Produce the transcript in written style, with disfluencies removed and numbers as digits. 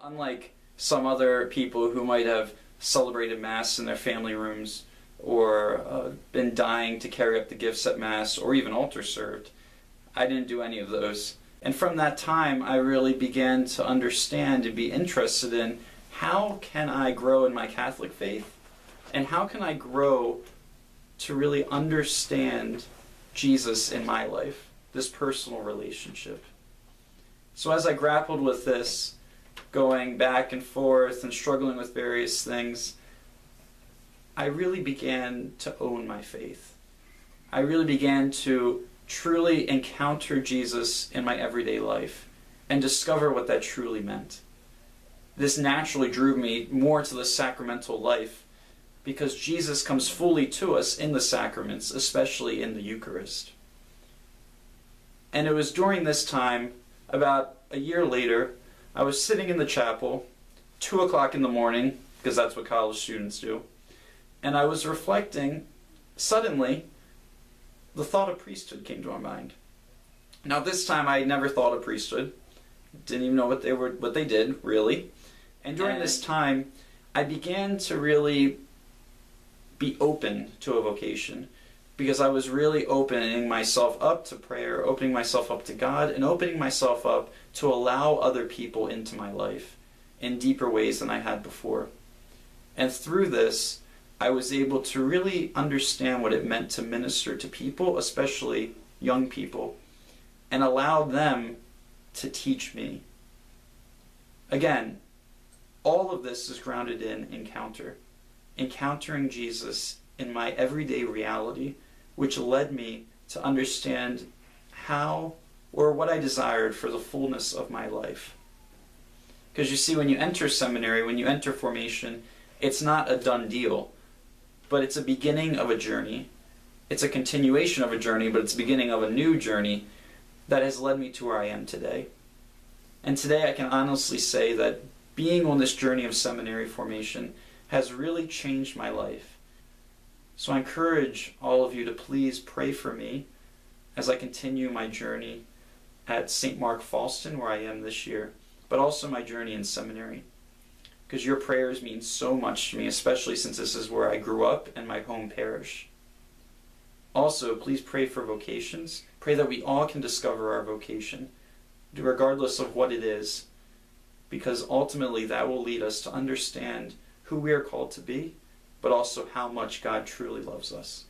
Unlike some other people who might have celebrated Mass in their family rooms or been dying to carry up the gifts at Mass or even altar served, I didn't do any of those. And from that time, I really began to understand and be interested in how can I grow in my Catholic faith and how can I grow to really understand Jesus in my life, this personal relationship. So as I grappled with this, going back and forth and struggling with various things, I really began to own my faith. I really began to truly encounter Jesus in my everyday life and discover what that truly meant. This naturally drew me more to the sacramental life because Jesus comes fully to us in the sacraments, especially in the Eucharist. And it was during this time, about a year later, I was sitting in the chapel, 2 o'clock in the morning, because that's what college students do, and I was reflecting. Suddenly, the thought of priesthood came to my mind. Now this time I had never thought of priesthood, didn't even know what they did, really. And during this time, I began to really be open to a vocation, because I was really opening myself up to prayer, opening myself up to God, and opening myself up to allow other people into my life in deeper ways than I had before. And through this, I was able to really understand what it meant to minister to people, especially young people, and allow them to teach me. Again, all of this is grounded in encountering Jesus in my everyday reality, which led me to understand how or what I desired for the fullness of my life. Because you see, when you enter seminary, when you enter formation, it's not a done deal, but it's a beginning of a journey. It's a continuation of a journey, but it's the beginning of a new journey that has led me to where I am today. And today I can honestly say that being on this journey of seminary formation has really changed my life. So I encourage all of you to please pray for me as I continue my journey at St. Mark Falston, where I am this year, but also my journey in seminary. Because your prayers mean so much to me, especially since this is where I grew up and my home parish. Also, please pray for vocations. Pray that we all can discover our vocation, regardless of what it is, because ultimately that will lead us to understand who we are called to be, but also how much God truly loves us.